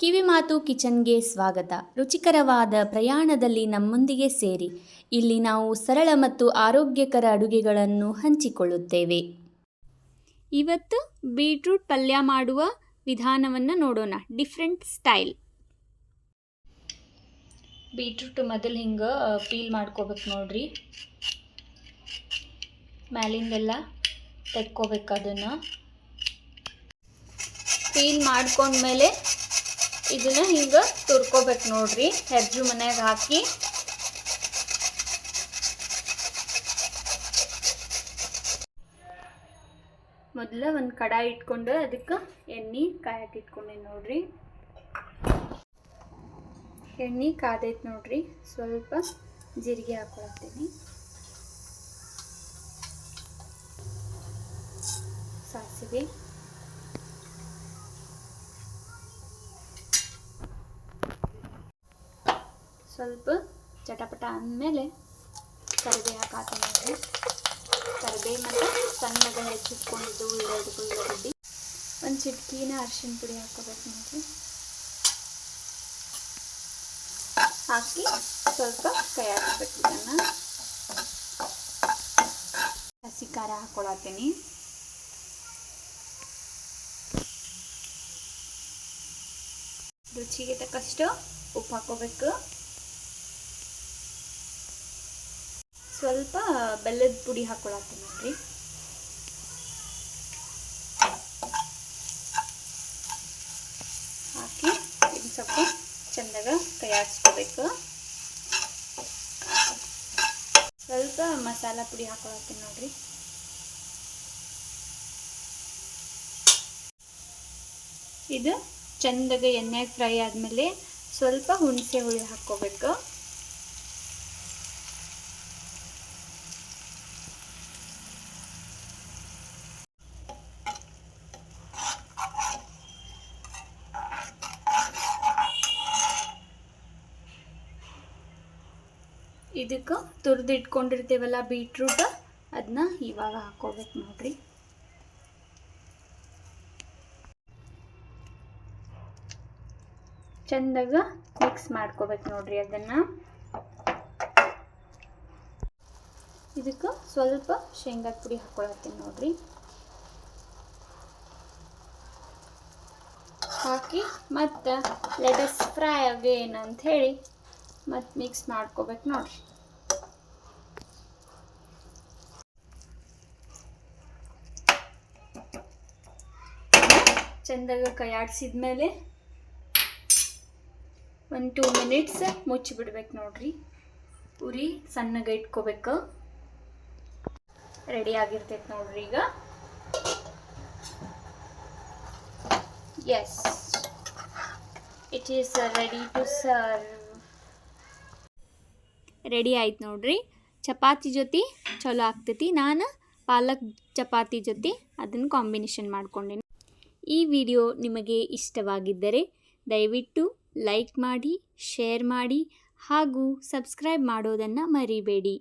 ಕಿವಿಮಾತು ಕಿಚನ್ಗೆ ಸ್ವಾಗತ. ರುಚಿಕರವಾದ ಪ್ರಯಾಣದಲ್ಲಿ ನಮ್ಮೊಂದಿಗೆ ಸೇರಿ. ಇಲ್ಲಿ ನಾವು ಸರಳ ಮತ್ತು ಆರೋಗ್ಯಕರ ಅಡುಗೆಗಳನ್ನು ಹಂಚಿಕೊಳ್ಳುತ್ತೇವೆ. ಇವತ್ತು ಬೀಟ್ರೂಟ್ ಪಲ್ಯ ಮಾಡುವ ವಿಧಾನವನ್ನು ನೋಡೋಣ. Different style. ಬೀಟ್ರೂಟ್ ಮೊದಲು ಹಿಂಗೆ ಪೀಲ್ ಮಾಡ್ಕೋಬೇಕು ನೋಡ್ರಿ. ಮ್ಯಾಲಿಂದೆಲ್ಲ ತೆಕ್ಕೋಬೇಕು. ಅದನ್ನು ಪೀಲ್ ಮಾಡ್ಕೊಂಡ್ಮೇಲೆ ಇದನ್ನ ಹಿಂಗೆ ತುರ್ಕೋಬೇಕು ನೋಡ್ರಿ. ಹೆಜ್ಜು ಮನೆಯಾಗ ಹಾಕಿ ಮೊದಲ ಒಂದು ಕಡಾಯಿ ಇಟ್ಕೊಂಡು ಅದಕ್ಕೆ ಎಣ್ಣೆ ಕಾಯಕ್ಕೆ ಇಟ್ಕೊಂಡೆ ನೋಡ್ರಿ. ಎಣ್ಣೆ ಕಾದೈತೆ ನೋಡ್ರಿ. ಸ್ವಲ್ಪ ಜೀರಿಗೆ ಹಾಕೊಳ್ತೀನಿ, ಸಾಸಿವೆ, ಸ್ವಲ್ಪ ಚಟಪಟ ಅಂದಮೇಲೆ ಕರಿಬೇವು ಹಾಕಾತೀನಿ ನೋಡ್ರಿ. ಕರಿಬೇವು ಮತ್ತು ಸಣ್ಣಗೆ ಹೆಚ್ಚಿಟ್ಕೊಂಡಿದ್ದು ಉಳ್ಳಾಗಡ್ಡಿ, ಒಂದು ಚಿಟಕಿನ ಅರಿಶಿನ ಪುಡಿ ಹಾಕೋಬೇಕು ನೋಡ್ರಿ. ಹಾಕಿ ಸ್ವಲ್ಪ ಕೈ ಹಾಕಬೇಕು. ಇದನ್ನು ಹಸಿ ಖಾರ ಹಾಕೊಳತ್ತೀನಿ. ರುಚಿಗೆ ತಕ್ಕಷ್ಟು ಉಪ್ಪು ಹಾಕೋಬೇಕು. ಸ್ವಲ್ಪ ಬೆಲ್ಲದ ಪುಡಿ ಹಾಕೊಳತ್ತೀನಿ ನೋಡ್ರಿ. ಹಾಕಿ ಇದು ಸ್ವಲ್ಪ ಚೆಂದಾಗ ಕೈ ಆಡಿಸ್ಕೋಬೇಕು. ಸ್ವಲ್ಪ ಮಸಾಲ ಪುಡಿ ಹಾಕೊಳತ್ತೀನಿ ನೋಡ್ರಿ. ಇದು ಚೆಂದಾಗ ಎಣ್ಣೆಗೆ ಫ್ರೈ ಆದಮೇಲೆ ಸ್ವಲ್ಪ ಹುಣಸೆ ಹುಳಿ ಹಾಕ್ಕೋಬೇಕು. ಇದಕ್ಕೆ ತುರಿದಿಟ್ಕೊಂಡಿರ್ತೀವಲ್ಲ ಬೀಟ್ರೂಟ್, ಅದನ್ನ ಇವಾಗ ಹಾಕೋಬೇಕು ನೋಡ್ರಿ. ಚೆಂದಾಗ ಮಿಕ್ಸ್ ಮಾಡ್ಕೋಬೇಕು ನೋಡ್ರಿ. ಅದನ್ನು ಇದಕ್ಕೆ ಸ್ವಲ್ಪ ಶೇಂಗಾದ ಪುಡಿ ಹಾಕೊಳತ್ತೀನಿ ನೋಡ್ರಿ. ಹಾಕಿ ಮತ್ತು ಲೆಟ್ ಅಸ್ ಫ್ರೈ ಅಗೇನ್ ಅಂತ ಹೇಳಿ ಮತ್ತು ಮಿಕ್ಸ್ ಮಾಡ್ಕೋಬೇಕು ನೋಡ್ರಿ. ಚೆಂದಾಗ ಕೈ ಆಡಿಸಿದ್ಮೇಲೆ ಒಂದು 2 ಮಿನಿಟ್ಸ್ ಮುಚ್ಚಿಬಿಡ್ಬೇಕು ನೋಡ್ರಿ. ಉರಿ ಸಣ್ಣಗೆ ಇಟ್ಕೋಬೇಕು. ರೆಡಿ ಆಗಿರ್ತೈತೆ ನೋಡ್ರಿ. ಈಗ yes, it is ready to serve. Ready ಆಯ್ತು ನೋಡ್ರಿ. ಚಪಾತಿ ಜೊತೆ ಚಲೋ ಆಗ್ತೈತಿ. ನಾನು ಪಾಲಕ್ ಚಪಾತಿ ಜೊತೆ ಅದನ್ನು ಕಾಂಬಿನೇಷನ್ ಮಾಡ್ಕೊಂಡೇನೆ. ಈ ವಿಡಿಯೋ ನಿಮಗೆ ಇಷ್ಟವಾಗಿದ್ದರೆ ದಯವಿಟ್ಟು ಲೈಕ್ ಮಾಡಿ, ಶೇರ್ ಮಾಡಿ ಹಾಗೂ ಸಬ್ಸ್ಕ್ರೈಬ್ ಮಾಡೋದನ್ನು ಮರಿಬೇಡಿ.